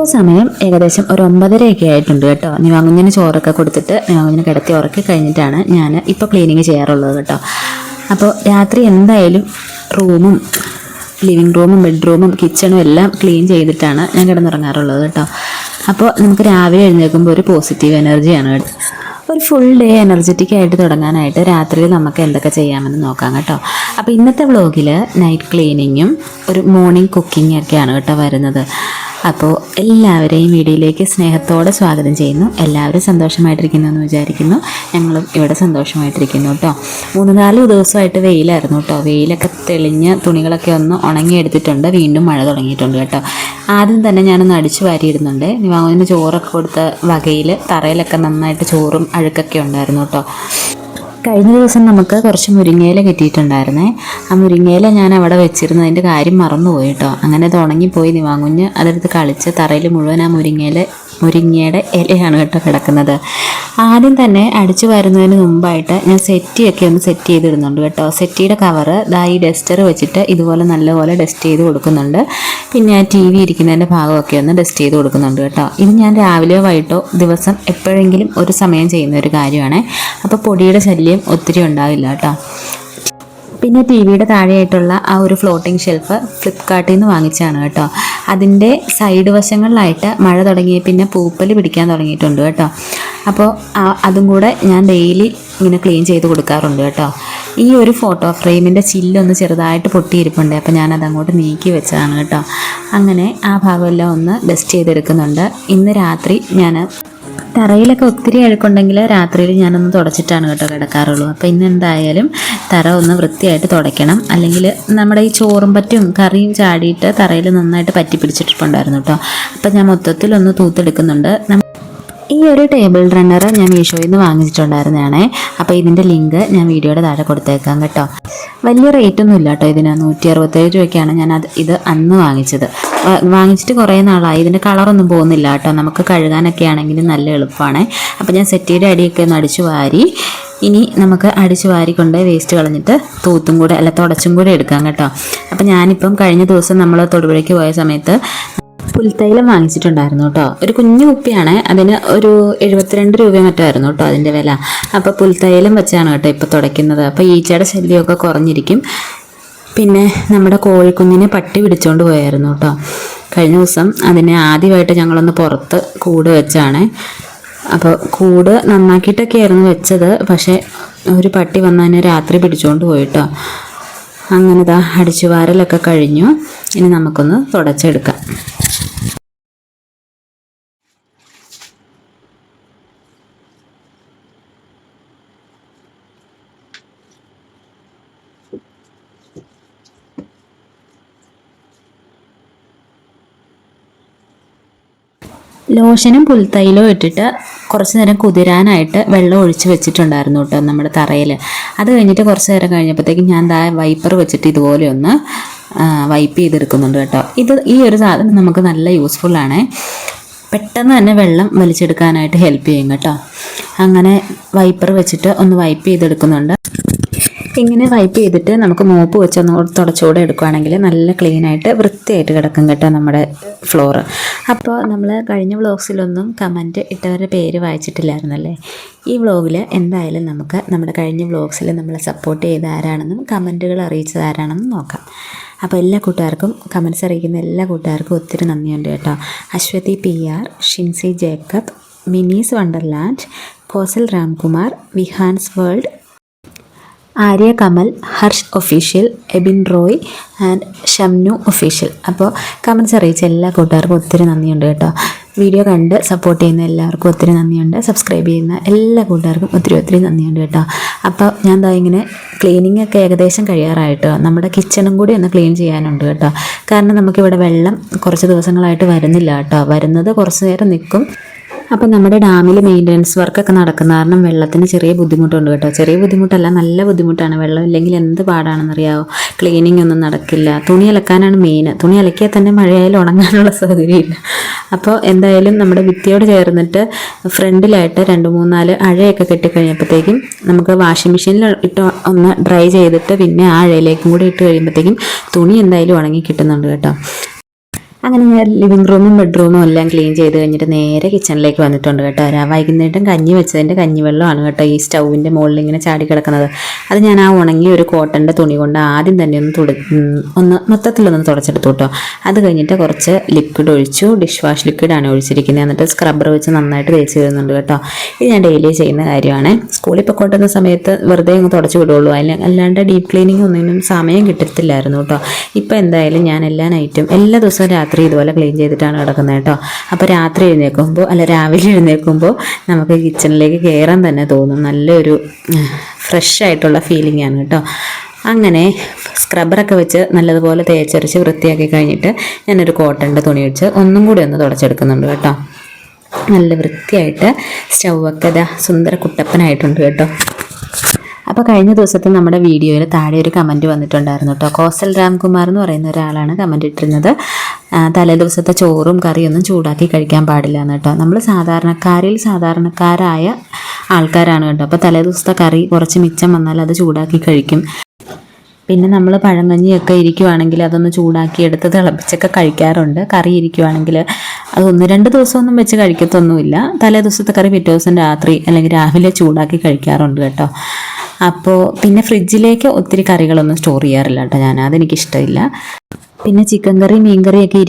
ഇപ്പോൾ സമയം ഏകദേശം ഒരു 9:30 ആയിട്ടുണ്ട് കേട്ടോ. നിവാങ്കുഞ്ഞിന് ചോറൊക്കെ കൊടുത്തിട്ട് നിവാങ്കുഞ്ഞിന് കിടത്തി ഉറക്കി കഴിഞ്ഞിട്ടാണ് ഞാൻ ഇപ്പോൾ ക്ലീനിങ് ചെയ്യാറുള്ളത് കേട്ടോ. അപ്പോൾ രാത്രി എന്തായാലും റൂമും ലിവിങ് റൂമും ബെഡ്റൂമും കിച്ചണും എല്ലാം ക്ലീൻ ചെയ്തിട്ടാണ് ഞാൻ കിടന്നുറങ്ങാറുള്ളത് കേട്ടോ. അപ്പോൾ നമുക്ക് രാവിലെ എഴുന്നേൽക്കുമ്പോൾ ഒരു പോസിറ്റീവ് എനർജിയാണ് കേട്ടോ. ഒരു ഫുൾ ഡേ എനർജറ്റിക് ആയിട്ട് തുടങ്ങാനായിട്ട് രാത്രിയിൽ നമുക്ക് എന്തൊക്കെ ചെയ്യാമെന്ന് നോക്കാം കേട്ടോ. അപ്പോൾ ഇന്നത്തെ വ്ളോഗിൽ നൈറ്റ് ക്ലീനിങ്ങും ഒരു മോർണിംഗ് കുക്കിംഗ് ഒക്കെയാണ് കേട്ടോ വരുന്നത്. അപ്പോൾ എല്ലാവരെയും വീഡിയോയിലേക്ക് സ്നേഹത്തോടെ സ്വാഗതം ചെയ്യുന്നു. എല്ലാവരും സന്തോഷമായിട്ടിരിക്കുന്നു എന്ന് വിചാരിക്കുന്നു. ഞങ്ങളും ഇവിടെ സന്തോഷമായിട്ടിരിക്കുന്നു കേട്ടോ. 3-4 ദിവസമായിട്ട് വെയിലായിരുന്നു കേട്ടോ. വെയിലൊക്കെ തെളിഞ്ഞ് തുണികളൊക്കെ ഒന്ന് ഉണങ്ങിയെടുത്തിട്ടുണ്ട്. വീണ്ടും മഴ തുടങ്ങിയിട്ടുണ്ട് കേട്ടോ. ആദ്യം തന്നെ ഞാനൊന്ന് അടിച്ചു വാരിയിടുന്നുണ്ട്. നിവാങ്ങിന് ചോറൊക്കെ കൊടുത്ത വകയിൽ തറയിലൊക്കെ നന്നായിട്ട് ചോറും അഴുക്കൊക്കെ ഉണ്ടായിരുന്നു കേട്ടോ. കഴിഞ്ഞ ദിവസം നമുക്ക് കുറച്ച് മുരിങ്ങയില കിട്ടിയിട്ടുണ്ടായിരുന്നേ. ആ മുരിങ്ങയില ഞാൻ അവിടെ വെച്ചിരുന്നതിൻ്റെ കാര്യം മറന്നുപോയി കേട്ടോ. അങ്ങനെ അത് ഉണങ്ങിപ്പോയി. നിവാങ്കുഞ്ഞ് അതെടുത്ത് കളിച്ച് തറയിൽ മുഴുവൻ ആ മുരിങ്ങയുടെ ഇലയാണ് കേട്ടോ കിടക്കുന്നത്. ആദ്യം തന്നെ അടിച്ചു വരുന്നതിന് മുമ്പായിട്ട് ഞാൻ സെറ്റിയൊക്കെ ഒന്ന് സെറ്റ് ചെയ്തിടുന്നുണ്ട് കേട്ടോ. സെറ്റിയുടെ കവറ് ഈ ഡസ്റ്റർ വെച്ചിട്ട് ഇതുപോലെ നല്ലപോലെ ഡസ്റ്റ് ചെയ്ത് കൊടുക്കുന്നുണ്ട്. പിന്നെ TV ഇരിക്കുന്നതിൻ്റെ ഭാഗമൊക്കെ ഒന്ന് ഡസ്റ്റ് ചെയ്ത് കൊടുക്കുന്നുണ്ട് കേട്ടോ. ഇത് ഞാൻ രാവിലെയോ വൈകിട്ടോ ദിവസം എപ്പോഴെങ്കിലും ഒരു സമയം ചെയ്യുന്ന ഒരു കാര്യമാണ്. അപ്പോൾ പൊടിയുടെ ശല്യം ഒത്തിരി ഉണ്ടാവില്ല കേട്ടോ. പിന്നെ TVയുടെ താഴെയായിട്ടുള്ള ആ ഒരു ഫ്ലോട്ടിംഗ് ഷെൽഫ് ഫ്ലിപ്കാർട്ടിൽ നിന്ന് വാങ്ങിച്ചാണ് കേട്ടോ. അതിൻ്റെ സൈഡ് വശങ്ങളിലായിട്ട് മഴ തുടങ്ങി പിന്നെ പൂപ്പൽ പിടിക്കാൻ തുടങ്ങിയിട്ടുണ്ട് കേട്ടോ. അപ്പോൾ അതും കൂടെ ഞാൻ ഡെയിലി ഇങ്ങനെ ക്ലീൻ ചെയ്ത് കൊടുക്കാറുണ്ട് കേട്ടോ. ഈ ഒരു ഫോട്ടോ ഫ്രെയിമിൻ്റെ ചില്ലൊന്ന് ചെറുതായിട്ട് പൊട്ടിയിരിപ്പുണ്ട്. അപ്പോൾ ഞാനത് അങ്ങോട്ട് നീക്കി വെച്ചതാണ് കേട്ടോ. അങ്ങനെ ആ ഭാഗമെല്ലാം ഒന്ന് ഡസ്റ്റ് ചെയ്തെടുക്കുന്നുണ്ട്. ഇന്ന് രാത്രി ഞാൻ തറയിലൊക്കെ ഒത്തിരി അഴുക്കുണ്ടെങ്കിൽ രാത്രിയിൽ ഞാനൊന്ന് തുടച്ചിട്ടാണ് കേട്ടോ കിടക്കാറുള്ളൂ. അപ്പോൾ ഇന്ന് എന്തായാലും തറ ഒന്ന് വൃത്തിയായിട്ട് തുടയ്ക്കണം. അല്ലെങ്കിൽ നമ്മുടെ ഈ ചോറും പറ്റും കറിയും ചാടിയിട്ട് തറയിൽ നന്നായിട്ട് പറ്റി പിടിച്ചിട്ടുണ്ടായിരുന്നു കേട്ടോ. അപ്പോൾ ഞാൻ മൊത്തത്തിലൊന്ന് തൂത്തെടുക്കുന്നുണ്ട്. ഈ ഒരു ടേബിൾ റണ്ണർ ഞാൻ മീഷോയിൽ നിന്ന് വാങ്ങിച്ചിട്ടുണ്ടായിരുന്നതാണേ. അപ്പോൾ ഇതിൻ്റെ ലിങ്ക് ഞാൻ വീഡിയോയുടെ താഴെ കൊടുത്തേക്കാം കേട്ടോ. വലിയ റേറ്റൊന്നും ഇല്ല കേട്ടോ. ഇതിന് 167 രൂപയ്ക്കാണ് ഞാൻ ഇത് അന്ന് വാങ്ങിച്ചിട്ട് കുറേ നാളായി. ഇതിൻ്റെ കളറൊന്നും പോകുന്നില്ല കേട്ടോ. നമുക്ക് കഴുകാനൊക്കെ ആണെങ്കിലും നല്ല എളുപ്പമാണ്. അപ്പോൾ ഞാൻ സെറ്റിയുടെ അടിയൊക്കെ ഒന്ന് അടിച്ചു വാരി ഇനി നമുക്ക് അടിച്ചു വാരിക്കൊണ്ട് വേസ്റ്റ് കളഞ്ഞിട്ട് തൂത്തും കൂടെ തുടച്ചും കൂടെ എടുക്കാം കേട്ടോ. അപ്പോൾ ഞാനിപ്പം കഴിഞ്ഞ ദിവസം നമ്മൾ തൊടുപുഴയ്ക്ക് പോയ സമയത്ത് പുൽത്തൈലം വാങ്ങിച്ചിട്ടുണ്ടായിരുന്നു കേട്ടോ. ഒരു കുഞ്ഞു കുപ്പിയാണ്. അതിന് ഒരു 72 രൂപ മറ്റായിരുന്നു കേട്ടോ അതിൻ്റെ വില. അപ്പോൾ പുൽത്തൈലം വെച്ചാണ് കേട്ടോ ഇപ്പോൾ തുടയ്ക്കുന്നത്. അപ്പോൾ ഈച്ചയുടെ ശല്യമൊക്കെ കുറഞ്ഞിരിക്കും. പിന്നെ നമ്മുടെ കോഴിക്കുഞ്ഞിനെ പട്ടി പിടിച്ചുകൊണ്ട് പോയായിരുന്നു കേട്ടോ കഴിഞ്ഞ ദിവസം. അതിനെ ആദ്യമായിട്ട് ഞങ്ങളൊന്ന് പുറത്ത് കൂട് വെച്ചാണ്. അപ്പോൾ കൂട് നന്നാക്കിയിട്ടൊക്കെ ആയിരുന്നു വെച്ചത്. പക്ഷേ ഒരു പട്ടി വന്നതിനെ രാത്രി പിടിച്ചുകൊണ്ട് പോയിട്ടോ. അങ്ങനെ അടിച്ചു വാരലൊക്കെ കഴിഞ്ഞു. ഇനി നമുക്കൊന്ന് തുടച്ചെടുക്കാം. ലോഷനും പുൽത്തൈലവും ഇട്ടിട്ട് കുറച്ച് നേരം കുതിരാനായിട്ട് വെള്ളം ഒഴിച്ച് വെച്ചിട്ടുണ്ടായിരുന്നു കേട്ടോ നമ്മുടെ തറയിൽ. അത് കഴിഞ്ഞിട്ട് കുറച്ച് നേരം കഴിഞ്ഞപ്പോഴത്തേക്കും ഞാൻ വൈപ്പർ വെച്ചിട്ട് ഇതുപോലെ ഒന്ന് വൈപ്പ് ചെയ്തെടുക്കുന്നുണ്ട് കേട്ടോ. ഈ ഒരു സാധനം നമുക്ക് നല്ല യൂസ്ഫുള്ളാണ്. പെട്ടെന്ന് തന്നെ വെള്ളം വലിച്ചെടുക്കാനായിട്ട് ഹെൽപ്പ് ചെയ്യും കേട്ടോ. അങ്ങനെ വൈപ്പർ വെച്ചിട്ട് ഒന്ന് വൈപ്പ് ചെയ്തെടുക്കുന്നുണ്ട്. ഇങ്ങനെ വൈപ്പ് ചെയ്തിട്ട് നമുക്ക് മോപ്പ് വെച്ച് ഒന്ന് തുടച്ചുകൂടെ എടുക്കുകയാണെങ്കിൽ നല്ല ക്ലീനായിട്ട് വൃത്തിയായിട്ട് കിടക്കും കേട്ടോ നമ്മുടെ ഫ്ലോറ്. അപ്പോൾ നമ്മൾ കഴിഞ്ഞ വ്ളോഗ്സിലൊന്നും കമൻറ്റ് ഇട്ടവരുടെ പേര് വായിച്ചിട്ടില്ലായിരുന്നല്ലേ. ഈ വ്ളോഗിൽ എന്തായാലും നമുക്ക് നമ്മുടെ കഴിഞ്ഞ വ്ളോഗ്സിൽ നമ്മളെ സപ്പോർട്ട് ചെയ്ത ആരാണെന്നും കമൻറ്റുകൾ അറിയിച്ചത് ആരാണെന്നും നോക്കാം. അപ്പോൾ എല്ലാ കൂട്ടുകാർക്കും കമൻറ്റ്സ് അറിയിക്കുന്ന എല്ലാ കൂട്ടുകാർക്കും ഒത്തിരി നന്ദിയുണ്ട് കേട്ടോ. Aswathy PR, Shincy Jacob, Minee's wonderland, Kosal Ramkumar, Vihaan's world, Arya Kamal, Harsh official, Ebin Roy and Shamnu official. അപ്പോൾ കമൻറ്റ്സ് അറിയിച്ച എല്ലാ കൂട്ടുകാർക്കും ഒത്തിരി നന്ദിയുണ്ട് കേട്ടോ. വീഡിയോ കണ്ട് സപ്പോർട്ട് ചെയ്യുന്ന എല്ലാവർക്കും ഒത്തിരി നന്ദിയുണ്ട്. സബ്സ്ക്രൈബ് ചെയ്യുന്ന എല്ലാ കൂട്ടുകാർക്കും ഒത്തിരി നന്ദിയുണ്ട് കേട്ടോ. അപ്പോൾ ഞാൻ ഇങ്ങനെ ക്ലീനിങ് ഒക്കെ ഏകദേശം കഴിയാറായിട്ടോ. നമ്മുടെ കിച്ചണും കൂടി ഒന്ന് ക്ലീൻ ചെയ്യാനുണ്ട് കേട്ടോ. കാരണം നമുക്കിവിടെ വെള്ളം കുറച്ച് ദിവസങ്ങളായിട്ട് വരുന്നില്ല കേട്ടോ. വരുന്നത് കുറച്ച് നേരം നിൽക്കും. അപ്പോൾ നമ്മുടെ ഡാമിൽ മെയിൻ്റനൻസ് വർക്കൊക്കെ നടക്കുന്ന കാരണം വെള്ളത്തിന് ചെറിയ ബുദ്ധിമുട്ടുണ്ട് കേട്ടോ. ചെറിയ ബുദ്ധിമുട്ടല്ല, നല്ല ബുദ്ധിമുട്ടാണ്. വെള്ളം ഇല്ലെങ്കിൽ എന്ത് പാടാണെന്നറിയാമോ. ക്ലീനിങ് ഒന്നും നടക്കില്ല. തുണി അലക്കാനാണ് മെയിൻ. തുണി അലക്കിയാൽ തന്നെ മഴയായാലും ഉണങ്ങാനുള്ള സൗകര്യമില്ല. അപ്പോൾ എന്തായാലും നമ്മുടെ ഭിത്തിയോട് ചേർന്നിട്ട് ഫ്രണ്ടിലായിട്ട് 2-3-4 അഴയൊക്കെ കെട്ടിക്കഴിഞ്ഞപ്പോഴത്തേക്കും നമുക്ക് വാഷിംഗ് മെഷീനിൽ ഇട്ട് ഒന്ന് ഡ്രൈ ചെയ്തിട്ട് പിന്നെ ആ അഴയിലേക്കും കൂടി ഇട്ട് കഴിയുമ്പോഴത്തേക്കും തുണി എന്തായാലും ഉണങ്ങി കിട്ടുന്നുണ്ട് കേട്ടോ. അങ്ങനെ ഞാൻ ലിവിങ് റൂമും ബെഡ്റൂമും എല്ലാം ക്ലീൻ ചെയ്ത് കഴിഞ്ഞിട്ട് നേരെ കിച്ചണിലേക്ക് വന്നിട്ടുണ്ട് കേട്ടോ. വൈകുന്നേരം കഞ്ഞി വെച്ചതിൻ്റെ കഞ്ഞിവെള്ളമാണ് കേട്ടോ ഈ സ്റ്റൗവിൻ്റെ മുകളിൽ ഇങ്ങനെ ചാടി കിടക്കുന്നത്. അത് ഞാൻ ആ ഉണങ്ങിയ ഒരു കോട്ടൻ്റെ തുണി കൊണ്ട് ആദ്യം തന്നെ ഒന്ന് മൊത്തത്തിലൊന്ന് തുടച്ചെടുത്തു കേട്ടോ. അത് കഴിഞ്ഞിട്ട് കുറച്ച് ലിക്വിഡ് ഒഴിച്ചു, ഡിഷ് വാഷ് ലിക്വിഡാണ് ഒഴിച്ചിരിക്കുന്നത്. എന്നിട്ട് സ്ക്രബ്ബർ വെച്ച് നന്നായിട്ട് തേച്ച് വരുന്നുണ്ട് കേട്ടോ. ഇത് ഞാൻ ഡെയിലി ചെയ്യുന്ന കാര്യമാണ്. സ്കൂളിൽ പൊക്കോട്ടുന്ന സമയത്ത് വെറുതെ അങ്ങ് തുടച്ച് വിടുള്ളൂ, അല്ലാണ്ട് ഡീപ്പ് ക്ലീനിങ് ഒന്നിനും സമയം കിട്ടത്തില്ലായിരുന്നു കേട്ടോ. ഇപ്പം എന്തായാലും ഞാൻ എല്ലാ നൈറ്റും എല്ലാ ദിവസവും രാത്രി ഇതുപോലെ ക്ലീൻ ചെയ്തിട്ടാണ് കിടക്കുന്നത് കേട്ടോ. അപ്പോൾ രാത്രി രാവിലെ എഴുന്നേൽക്കുമ്പോൾ നമുക്ക് കിച്ചണിലേക്ക് കയറാൻ തന്നെ തോന്നും. നല്ലൊരു ഫ്രഷ് ആയിട്ടുള്ള ഫീലിംഗ് ആണ് കേട്ടോ. അങ്ങനെ സ്ക്രബ്ബറൊക്കെ വെച്ച് നല്ലതുപോലെ തേച്ചരച്ച് വൃത്തിയാക്കി കഴിഞ്ഞിട്ട് ഞാനൊരു കോട്ടൻ്റെ തുണി വെച്ച് ഒന്നും കൂടി ഒന്ന് തുടച്ചെടുക്കുന്നുണ്ട് കേട്ടോ. നല്ല വൃത്തിയായിട്ട് സ്റ്റൗവൊക്കെ സുന്ദര കുട്ടപ്പനായിട്ടുണ്ട് കേട്ടോ. അപ്പോൾ കഴിഞ്ഞ ദിവസത്തെ നമ്മുടെ വീഡിയോയിൽ താഴെ ഒരു കമൻറ്റ് വന്നിട്ടുണ്ടായിരുന്നു കേട്ടോ. കോസൽ രാംകുമാർ എന്ന് പറയുന്ന ഒരാളാണ് കമൻറ്റ് ഇട്ടിരുന്നത്. തലേ ദിവസത്തെ ചോറും കറിയൊന്നും ചൂടാക്കി കഴിക്കാൻ പാടില്ല എന്ന് കേട്ടോ. നമ്മൾ സാധാരണക്കാരായ ആൾക്കാരാണ് കേട്ടോ. അപ്പോൾ തലേ ദിവസത്തെ കറി കുറച്ച് മിച്ചം വന്നാൽ അത് ചൂടാക്കി കഴിക്കും. പിന്നെ നമ്മൾ പഴങ്കഞ്ഞിയൊക്കെ ഇരിക്കുവാണെങ്കിൽ അതൊന്ന് ചൂടാക്കി എടുത്ത് തിളപ്പിച്ചൊക്കെ കഴിക്കാറുണ്ട്. കറി ഇരിക്കുവാണെങ്കിൽ അത് 1-2 ദിവസമൊന്നും വെച്ച് കഴിക്കത്തൊന്നുമില്ല. തലേ ദിവസത്തെ കറി പിറ്റേ ദിവസം രാത്രി അല്ലെങ്കിൽ രാവിലെ ചൂടാക്കി കഴിക്കാറുണ്ട് കേട്ടോ. അപ്പോൾ പിന്നെ ഫ്രിഡ്ജിലേക്ക് ഒത്തിരി കറികളൊന്നും സ്റ്റോർ ചെയ്യാറില്ല കേട്ടോ അതെനിക്കിഷ്ടമില്ല. പിന്നെ ചിക്കൻ കറി മീൻ കറിയൊക്കെ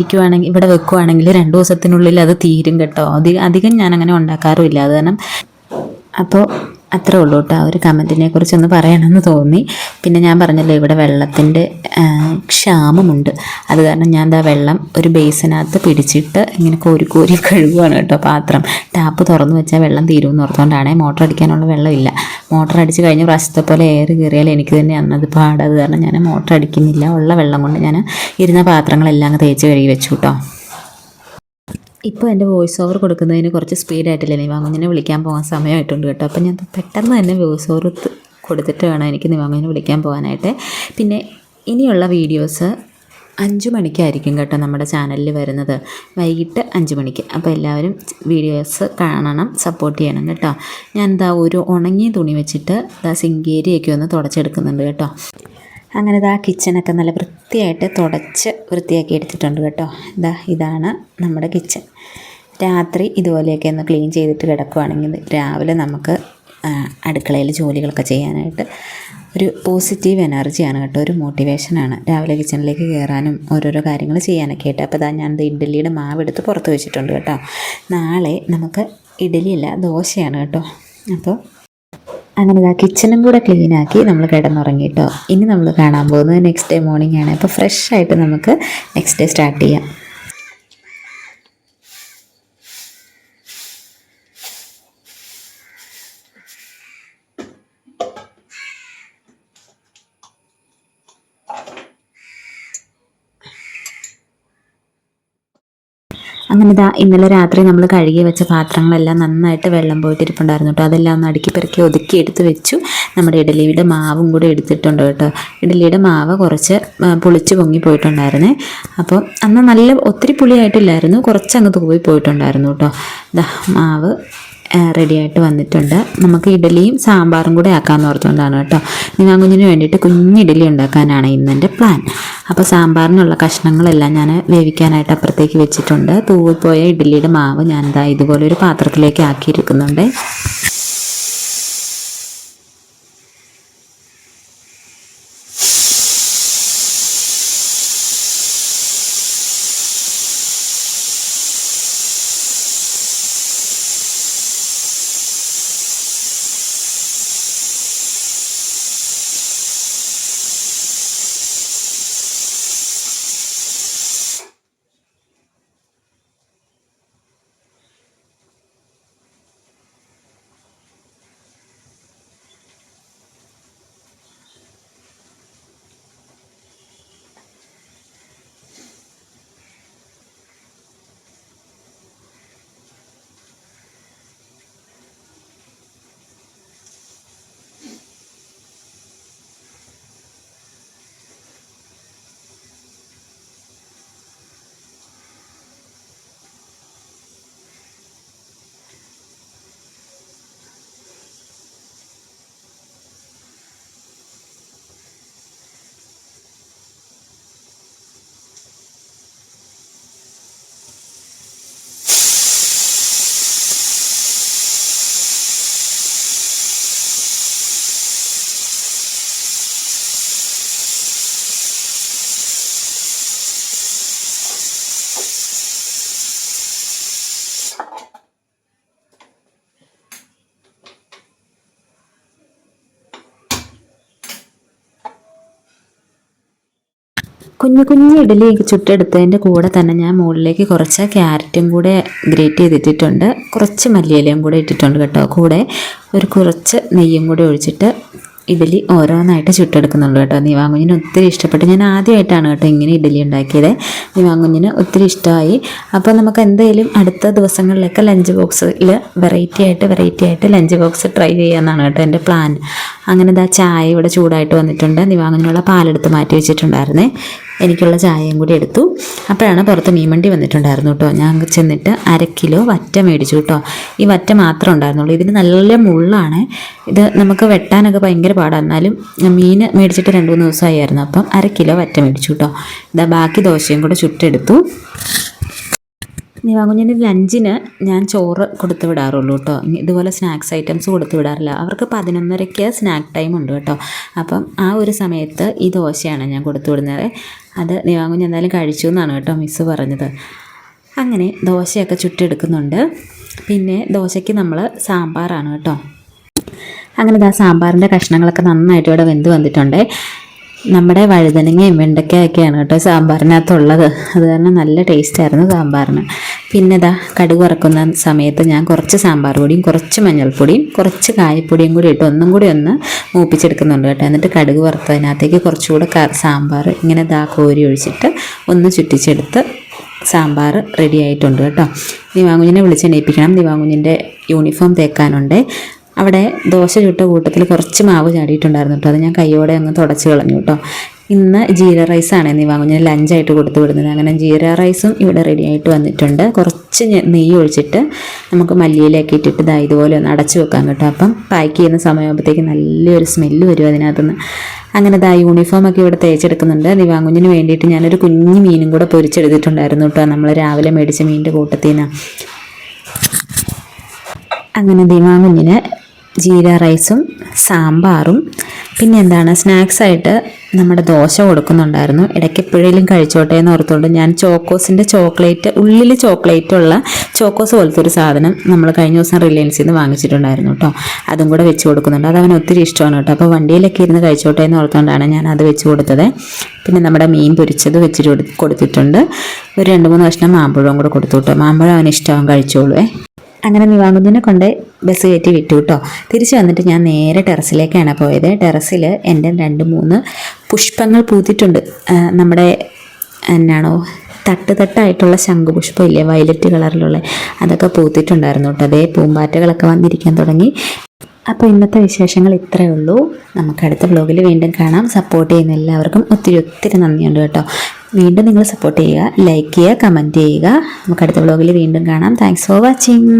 ഇവിടെ വെക്കുവാണെങ്കിൽ 2 ദിവസത്തിനുള്ളിൽ അത് തീരും കേട്ടോ. അധികം ഞാനങ്ങനെ ഉണ്ടാക്കാറുമില്ല. അത് കാരണം അപ്പോൾ അത്രേ ഉള്ളൂ കേട്ടോ. ആ ഒരു കമൻറ്റിനെ കുറിച്ചൊന്ന് പറയണമെന്ന് തോന്നി. പിന്നെ ഞാൻ പറഞ്ഞല്ലോ ഇവിടെ വെള്ളത്തിൻ്റെ ക്ഷാമമുണ്ട്. അത് കാരണം ഞാൻ വെള്ളം ഒരു ബേസിനകത്ത് പിടിച്ചിട്ട് ഇങ്ങനെ കോരി കഴുകുകയാണ് കേട്ടോ പാത്രം. ടാപ്പ് തുറന്നു വെച്ചാൽ വെള്ളം തീരുമെന്ന് ഓർത്തുകൊണ്ടാണ്. മോട്ടർ അടിക്കാനുള്ള വെള്ളമില്ല. മോട്ടർ അടിച്ച് കഴിഞ്ഞ പ്രാവശ്യത്തെ പോലെ ഏറ് കയറിയാൽ എനിക്ക് തന്നെ അന്നത് പാട്. അത് കാരണം ഞാൻ മോട്ടർ അടിക്കുന്നില്ല. ഉള്ള വെള്ളം കൊണ്ട് ഞാൻ ഇരുന്ന പാത്രങ്ങളെല്ലാം അങ്ങ് തേച്ച് കഴുകി വെച്ചു കേട്ടോ. ഇപ്പോൾ എൻ്റെ വോയിസ് ഓവർ കൊടുക്കുന്നതിന് കുറച്ച് സ്പീഡായിട്ടില്ല. നിവാങ്കുഞ്ഞിനെ വിളിക്കാൻ പോകാൻ സമയമായിട്ടുണ്ട് കേട്ടോ. അപ്പോൾ ഞാൻ പെട്ടെന്ന് തന്നെ വോയിസ് ഓവർ കൊടുത്തിട്ട് വേണം എനിക്ക് നിവാങ്കുഞ്ഞിനെ വിളിക്കാൻ പോകാനായിട്ട്. പിന്നെ ഇനിയുള്ള വീഡിയോസ് 5 മണിക്കായിരിക്കും കേട്ടോ നമ്മുടെ ചാനലിൽ വരുന്നത്, വൈകിട്ട് 5 മണിക്ക്. അപ്പോൾ എല്ലാവരും വീഡിയോസ് കാണണം, സപ്പോർട്ട് ചെയ്യണം കേട്ടോ. ഞാൻ ഒരു ഉണങ്ങിയ തുണി വെച്ചിട്ട് സിങ്കേരിയൊക്കെ ഒന്ന് തുടച്ചെടുക്കുന്നുണ്ട് കേട്ടോ. അങ്ങനെ കിച്ചണൊക്കെ നല്ല വൃത്തിയായിട്ട് തുടച്ച് വൃത്തിയാക്കി എടുത്തിട്ടുണ്ട് കേട്ടോ. ഇതാണ് നമ്മുടെ കിച്ചൺ. രാത്രി ഇതുപോലെയൊക്കെ ഒന്ന് ക്ലീൻ ചെയ്തിട്ട് കിടക്കുകയാണെങ്കിൽ രാവിലെ നമുക്ക് അടുക്കളയിൽ ജോലികളൊക്കെ ചെയ്യാനായിട്ട് ഒരു പോസിറ്റീവ് എനർജിയാണ് കേട്ടോ, ഒരു മോട്ടിവേഷനാണ് രാവിലെ കിച്ചണിലേക്ക് കയറാനും ഓരോരോ കാര്യങ്ങൾ ചെയ്യാനൊക്കെ ആയിട്ട്. അപ്പോൾ ഞാൻ ഇഡ്ഡലിയുടെ മാവെടുത്ത് പുറത്ത് വെച്ചിട്ടുണ്ട് കേട്ടോ. നാളെ നമുക്ക് ഇഡ്ഡലിയല്ല ദോശയാണ് കേട്ടോ. അപ്പോൾ അങ്ങനെ കിച്ചണും കൂടെ ക്ലീനാക്കി നമ്മൾ കിടന്നുറങ്ങി കേട്ടോ. ഇനി നമ്മൾ കാണാൻ പോകുന്നത് നെക്സ്റ്റ് ഡേ മോർണിംഗ് ആണ്. അപ്പോൾ ഫ്രഷ് ആയിട്ട് നമുക്ക് നെക്സ്റ്റ് ഡേ സ്റ്റാർട്ട് ചെയ്യാം. അങ്ങനെ ഇന്നലെ രാത്രി നമ്മൾ കഴുകി വെച്ച പാത്രങ്ങളെല്ലാം നന്നായിട്ട് വെള്ളം പോയിട്ടിരിപ്പുണ്ടായിരുന്നു കേട്ടോ. അതെല്ലാം ഒന്ന് അടുക്കി പെറുക്കി ഒതുക്കി എടുത്ത് വെച്ചു. നമ്മുടെ ഇഡലിയുടെ മാവും കൂടെ എടുത്തിട്ടുണ്ട് കേട്ടോ. ഇഡലിയുടെ മാവ് കുറച്ച് പുളിച്ച് പൊങ്ങി പോയിട്ടുണ്ടായിരുന്നേ. അപ്പോൾ അന്ന് ഒത്തിരി പുളിയായിട്ടില്ലായിരുന്നു, കുറച്ചങ്ങ് തൂവി പോയിട്ടുണ്ടായിരുന്നു കേട്ടോ. മാവ് റെഡിയായിട്ട് വന്നിട്ടുണ്ട്. നമുക്ക് ഇഡലിയും സാമ്പാറും കൂടെ ആക്കാമെന്ന് ഓർത്തുകൊണ്ടാണ് കേട്ടോ. നിവാങ്കുഞ്ഞിന് വേണ്ടിയിട്ട് ഇഡലി ഉണ്ടാക്കാനാണ് ഇന്നെൻ്റെ പ്ലാൻ. അപ്പോൾ സാമ്പാറിനുള്ള കഷ്ണങ്ങളെല്ലാം ഞാൻ വേവിക്കാനായിട്ട് അപ്പുറത്തേക്ക് വെച്ചിട്ടുണ്ട്. തൂവിപ്പോയ ഇഡലിയുടെ മാവ് ഞാൻ ഇതുപോലെ ഒരു പാത്രത്തിലേക്ക് ആക്കിയിരിക്കുന്നുണ്ട്. കുഞ്ഞു കുഞ്ഞു ഇഡലി ചുട്ടെടുത്തതിൻ്റെ കൂടെ തന്നെ ഞാൻ മുകളിലേക്ക് കുറച്ച് ക്യാരറ്റും കൂടെ ഗ്രേറ്റ് ചെയ്തിട്ടിട്ടുണ്ട്, കുറച്ച് മല്ലിയിലയും കൂടെ ഇട്ടിട്ടുണ്ട് കേട്ടോ. കൂടെ ഒരു കുറച്ച് നെയ്യും കൂടെ ഒഴിച്ചിട്ട് ഇഡലി ഓരോന്നായിട്ട് ചുട്ടെടുക്കുന്നുള്ളൂ കേട്ടോ. നിവാങ്കുഞ്ഞിന് ഒത്തിരി ഇഷ്ടപ്പെട്ടു. ഞാൻ ആദ്യമായിട്ടാണ് കേട്ടോ ഇങ്ങനെ ഇഡലി ഉണ്ടാക്കിയത്. നിവാങ്കുഞ്ഞിന് ഒത്തിരി ഇഷ്ടമായി. അപ്പോൾ നമുക്ക് എന്തായാലും അടുത്ത ദിവസങ്ങളിലൊക്കെ ലഞ്ച് ബോക്സിൽ വെറൈറ്റി ആയിട്ട് ലഞ്ച് ബോക്സ് ട്രൈ ചെയ്യാമെന്നാണ് കേട്ടോ എൻ്റെ പ്ലാൻ. അങ്ങനെ ഇതാ ചായ ഇവിടെ ചൂടായിട്ട് വന്നിട്ടുണ്ട്. നിവാങ്കുഞ്ഞിനുള്ള പാലെടുത്ത് മാറ്റി വെച്ചിട്ടുണ്ടായിരുന്നേ. എനിക്കുള്ള ചായയും കൂടി എടുത്തു. അപ്പോഴാണ് പുറത്ത് മീൻവണ്ടി വന്നിട്ടുണ്ടായിരുന്നു കേട്ടോ. ഞാൻ ചെന്നിട്ട് 1/2 കിലോ വറ്റ മേടിച്ചു കേട്ടോ. ഈ വറ്റ മാത്രമേ ഉണ്ടായിരുന്നുള്ളൂ. ഇതിന് നല്ല മുള്ളാണ്. ഇത് നമുക്ക് വെട്ടാനൊക്കെ ഭയങ്കര പാടാണ്. എന്നാലും മീൻ മേടിച്ചിട്ട് 2-3 ദിവസമായിരുന്നു. അപ്പം 1/2 കിലോ വറ്റ മേടിച്ചു കേട്ടോ. ഇതാ ബാക്കി ദോശയും കൂടെ ചുട്ടെടുത്തു. നിവാങ്കുഞ്ഞിൻ്റെ ലഞ്ചിന് ഞാൻ ചോറ് കൊടുത്തു വിടാറുള്ളൂ കേട്ടോ. ഇതുപോലെ സ്നാക്സ് ഐറ്റംസ് കൊടുത്തു വിടാറില്ല. അവർക്ക് 11:30 സ്നാക്ക് ടൈം ഉണ്ട് കേട്ടോ. അപ്പം ആ ഒരു സമയത്ത് ഈ ദോശയാണ് ഞാൻ കൊടുത്തു വിടുന്നത്. അത് നിവാങ്കുഞ്ഞ് എന്തായാലും കഴിച്ചു എന്നാണ് കേട്ടോ മിസ്സ് പറഞ്ഞത്. അങ്ങനെ ദോശയൊക്കെ ചുട്ടെടുക്കുന്നുണ്ട്. പിന്നെ ദോശയ്ക്ക് നമ്മൾ സാമ്പാറാണ് കേട്ടോ. അങ്ങനെ സാമ്പാറിൻ്റെ കഷ്ണങ്ങളൊക്കെ നന്നായിട്ട് ഇവിടെ വെന്ത് വന്നിട്ടുണ്ട്. നമ്മുടെ വഴുതനങ്ങയും വെണ്ടയ്ക്കയൊക്കെയാണ് കേട്ടോ സാമ്പാറിനകത്തുള്ളത്. അത് കാരണം നല്ല ടേസ്റ്റായിരുന്നു സാമ്പാറിന്. പിന്നെ കടുക് വറക്കുന്ന സമയത്ത് ഞാൻ കുറച്ച് സാമ്പാർ പൊടിയും കുറച്ച് മഞ്ഞൾപ്പൊടിയും കുറച്ച് കായപ്പൊടിയും കൂടി ഇട്ട് ഒന്നും കൂടി ഒന്ന് മൂപ്പിച്ചെടുക്കുന്നുണ്ട് കേട്ടോ. എന്നിട്ട് കടുക് വറുത്തതിനകത്തേക്ക് കുറച്ചുകൂടെ സാമ്പാർ ഇങ്ങനെ കോരി ഒഴിച്ചിട്ട് ഒന്ന് ചുറ്റിച്ചെടുത്ത് സാമ്പാർ റെഡി ആയിട്ടുണ്ട് കേട്ടോ. നിവാങ്കുഞ്ഞിനെ വിളിച്ചെണീപ്പിക്കണം. നിവാങ്കുഞ്ഞിൻ്റെ യൂണിഫോം തേക്കാനുണ്ട്. അവിടെ ദോശ ചുട്ട കൂട്ടത്തിൽ കുറച്ച് മാവ് ചാടിയിട്ടുണ്ടായിരുന്നു കേട്ടോ. അത് ഞാൻ കൈയോടെ അങ്ങ് തുടച്ച് കളഞ്ഞു കേട്ടോ. ഇന്ന് ജീര റൈസാണ് നിവാങ്കുഞ്ഞിന് ലഞ്ചായിട്ട് കൊടുത്തു വിടുന്നത്. അങ്ങനെ ജീര റൈസും ഇവിടെ റെഡി ആയിട്ട് വന്നിട്ടുണ്ട്. കുറച്ച് നെയ്യ് ഒഴിച്ചിട്ട് നമുക്ക് മല്ലിയിലേക്ക് ഇട്ടിട്ട് ഇതുപോലെ ഒന്ന് അടച്ചു വെക്കാം കേട്ടോ. അപ്പം പാക്ക് ചെയ്യുന്ന സമയമാകുമ്പോഴത്തേക്ക് നല്ലൊരു സ്മെല്ല് വരും അതിനകത്തുനിന്ന്. അങ്ങനെ യൂണിഫോമൊക്കെ ഇവിടെ തേച്ചെടുക്കുന്നുണ്ട്. നിവാങ്കുഞ്ഞിന് വേണ്ടിയിട്ട് ഞാനൊരു കുഞ്ഞു മീനും കൂടെ പൊരിച്ചെടുത്തിട്ടുണ്ടായിരുന്നു കേട്ടോ. നമ്മൾ രാവിലെ മേടിച്ച മീനിൻ്റെ കൂട്ടത്തിൽ നിന്ന്. അങ്ങനെ നിവാങ്കുഞ്ഞിന് ജീര റൈസും സാമ്പാറും പിന്നെ സ്നാക്സായിട്ട് നമ്മുടെ ദോശ കൊടുക്കുന്നുണ്ടായിരുന്നു. ഇടയ്ക്ക് എപ്പോഴേലും കഴിച്ചോട്ടെ എന്ന് ഓർത്തുകൊണ്ട് ഞാൻ ചോക്കോസിൻ്റെ ചോക്ലേറ്റ് ഉള്ളിൽ ചോക്ലേറ്റുള്ള ചോക്കോസ് പോലത്തെ ഒരു സാധനം നമ്മൾ കഴിഞ്ഞ ദിവസം റിലയൻസിൽ നിന്ന് വാങ്ങിച്ചിട്ടുണ്ടായിരുന്നു കേട്ടോ. അതും കൂടെ വെച്ച് കൊടുക്കുന്നുണ്ട്. അത് അവന് ഒത്തിരി ഇഷ്ടമാണ് കേട്ടോ. അപ്പോൾ വണ്ടിയിലൊക്കെ ഇരുന്ന് കഴിച്ചോട്ടെ എന്ന് ഓർത്തുകൊണ്ടാണ് ഞാൻ അത് വെച്ച് കൊടുത്തത്. പിന്നെ നമ്മുടെ മീൻ പൊരിച്ചത് വെച്ചിട്ട് കൊടുത്തിട്ടുണ്ട്. ഒരു 2-3 കഷ്ണം മാമ്പഴവും കൂടെ കൊടുത്തു കേട്ടോ. മാമ്പഴം അവന് ഇഷ്ടമാവും, കഴിച്ചോളൂ. അങ്ങനെ നിവാങ്കുഞ്ഞിനെ കൊണ്ട് ബസ് കയറ്റി വിട്ടു കേട്ടോ. തിരിച്ച് വന്നിട്ട് ഞാൻ നേരെ ടെറസിലേക്കാണ് പോയത്. ടെറസിൽ എൻ്റെ 2-3 പുഷ്പങ്ങൾ പൂത്തിട്ടുണ്ട്. നമ്മുടെ തട്ടായിട്ടുള്ള ശംഖുപുഷ്പം ഇല്ലേ, വയലറ്റ് കളറിലുള്ള, അതൊക്കെ പൂത്തിട്ടുണ്ടായിരുന്നു കേട്ടോ. അതേ പൂമ്പാറ്റകളൊക്കെ വന്നിരിക്കാൻ തുടങ്ങി. അപ്പോൾ ഇന്നത്തെ വിശേഷങ്ങൾ ഇത്രയേ ഉള്ളൂ. നമുക്ക് അടുത്ത വ്ലോഗിൽ വീണ്ടും കാണാം. സപ്പോർട്ട് ചെയ്യുന്ന എല്ലാവർക്കും ഒത്തിരി നന്ദിയുണ്ട് കേട്ടോ. വീണ്ടും നിങ്ങൾ സപ്പോർട്ട് ചെയ്യുക, ലൈക്ക് ചെയ്യുക, കമൻറ്റ് ചെയ്യുക. നമുക്ക് അടുത്ത വ്ലോഗിൽ വീണ്ടും കാണാം. Thanks for watching.